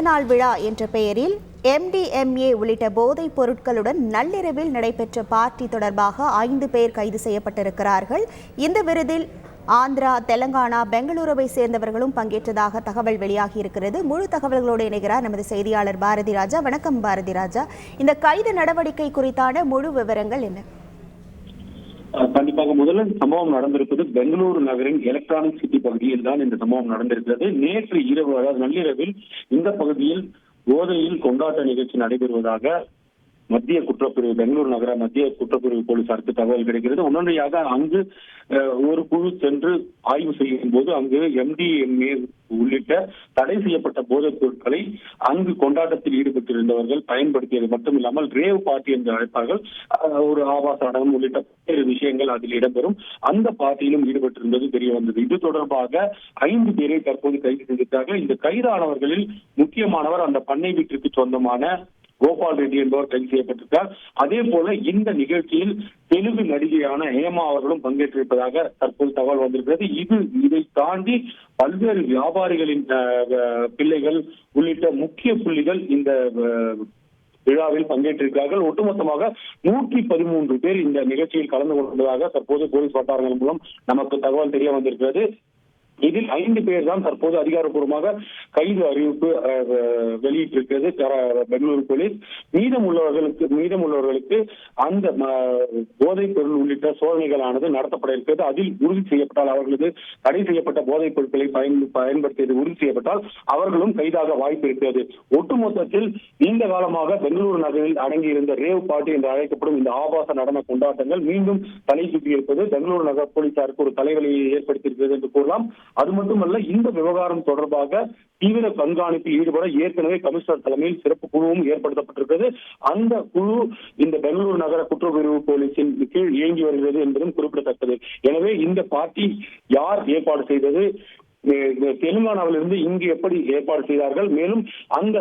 பிறந்தநாள் விழா என்ற பெயரில் MDMA உள்ளிட்ட போதைப் பொருட்களுடன் நள்ளிரவில் நடைபெற்ற பார்ட்டி தொடர்பாக 5 பேர் கைது செய்யப்பட்டிருக்கிறார்கள். இந்த விருதில் ஆந்திரா, தெலங்கானா, பெங்களூருவை சேர்ந்தவர்களும் பங்கேற்றதாக தகவல் வெளியாகி இருக்கிறது. முழு தகவல்களோடு இணைகிறார் நமது செய்தியாளர் பாரதி ராஜா. வணக்கம் பாரதி ராஜா. இந்த கைது நடவடிக்கை குறித்தான முழு விவரங்கள் என்ன? கண்டிப்பாக முதல்ல சம்பவம் நடந்திருப்பது பெங்களூரு நகரின் எலக்ட்ரானிக் சிட்டி பகுதியில் தான் இந்த சம்பவம் நடந்திருக்கிறது. நேற்று இரவு, அதாவது நள்ளிரவில் இந்த பகுதியில் போதையில் கொண்டாட்ட நிகழ்ச்சி நடைபெறுவதாக மத்திய குற்றப்பிரிவு, பெங்களூரு நகர மத்திய குற்றப்பிரிவு போலீசாருக்கு தகவல் கிடைக்கிறது. உடனடியாக அங்கு ஒரு குழு சென்று ஆய்வு செய்யும் போது அங்கு MDMA உள்ளிட்ட தடை செய்யப்பட்ட போதைப் பொருட்களை அங்கு கொண்டாட்டத்தில் ஈடுபட்டிருந்தவர்கள் பயன்படுத்தியது மட்டுமில்லாமல் ரேவ் பார்ட்டி என்று அழைப்பார்கள், ஒரு ஆபாச நடனம் உள்ளிட்ட பல்வேறு விஷயங்கள் அதில் இடம்பெறும். அந்த பார்ட்டியிலும் ஈடுபட்டிருந்தது தெரிய வந்தது. இது தொடர்பாக 5 பேரை தற்போது கைது செய்திருக்கிறார்கள். இந்த கைதானவர்களில் முக்கியமானவர் அந்த பண்ணை வீட்டிற்கு சொந்தமான கோபால் ரெட்டி என்பவர் கைது செய்யப்பட்டிருக்கிறார். அதே போல இந்த நிகழ்ச்சியில் தெலுங்கு நடிகையான ஹேமா அவர்களும் பங்கேற்றிருப்பதாக தற்போது தகவல் வந்திருக்கிறது. இதை தாண்டி பல்வேறு வியாபாரிகளின் பிள்ளைகள் உள்ளிட்ட முக்கிய புள்ளிகள் இந்த விழாவில் பங்கேற்றிருக்கிறார்கள். ஒட்டுமொத்தமாக 113 பேர் இந்த நிகழ்ச்சியில் கலந்து கொண்டதாக தற்போது போலீஸ் வட்டாரங்கள் மூலம் நமக்கு தகவல் தெரிய வந்திருக்கிறது. இதில் 5 பேர் தான் தற்போது அதிகாரப்பூர்வமாக கைது அறிவிப்பு வெளியிட்டிருக்கிறது பெங்களூரு போலீஸ். மீதமுள்ளவர்களுக்கு அந்த போதைப் பொருள் உள்ளிட்ட சோதனைகளானது நடத்தப்பட இருக்கிறது. அதில் உறுதி செய்யப்பட்டால், அவர்களது தடை செய்யப்பட்ட போதைப் பொருட்களை பயன்படுத்தியது உறுதி செய்யப்பட்டால் அவர்களும் கைதாக வாய்ப்பு இருக்கிறது. ஒட்டுமொத்தத்தில் நீண்ட காலமாக பெங்களூரு நகரில் அடங்கியிருந்த ரேவ் பார்ட்டி என்று அழைக்கப்படும் இந்த ஆபாச நடன கொண்டாட்டங்கள் மீண்டும் தலை தூக்கியிருப்பது பெங்களூரு நகர போலீசாருக்கு ஒரு தலைவலியை ஏற்படுத்தியிருக்கிறது என்று கூறலாம். அது மட்டுமல்ல, இந்த விவகாரம் தொடர்பாக தீவிர கண்காணிப்பில் ஈடுபட ஏற்கனவே கமிஷனர் தலைமையில் சிறப்பு குழுவும் ஏற்படுத்தப்பட்டிருக்கிறது. அந்த குழு இந்த பெங்களூரு நகர குற்றப்பிரிவு போலீசின் கீழ் இயங்கி வருகிறது என்பதும் குறிப்பிடத்தக்கது. எனவே இந்த பார்ட்டி யார் ஏற்பாடு செய்தது, தெலுங்கானாவிலிருந்து இங்கு எப்படி ஏற்பாடு செய்தார்கள், மேலும் அந்த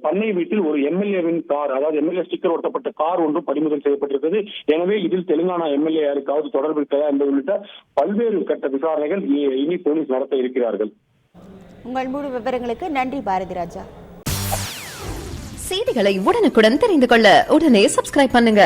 பண்ணை வீட்டில் ஒரு MLAவின் கார், அதாவது MLA ஸ்டிக்கர் ஒட்டப்பட்ட கார் ஒன்றும் பறிமுதல் செய்யப்பட்டிருக்கிறது. எனவே இதில் தெலுங்கானா MLA யாருக்காவது தொடர்பு இருக்கிறதா என்பது உள்ளிட்ட பல்வேறு கட்ட விசாரணைகள் இனி போலீஸ் நடத்த இருக்கிறார்கள். உங்கள் முழு விவரங்களுக்கு நன்றி பாரதி ராஜா. செய்திகளை உடனுக்குடன் தெரிந்து கொள்ள உடனே சப்ஸ்கிரைப் பண்ணுங்க.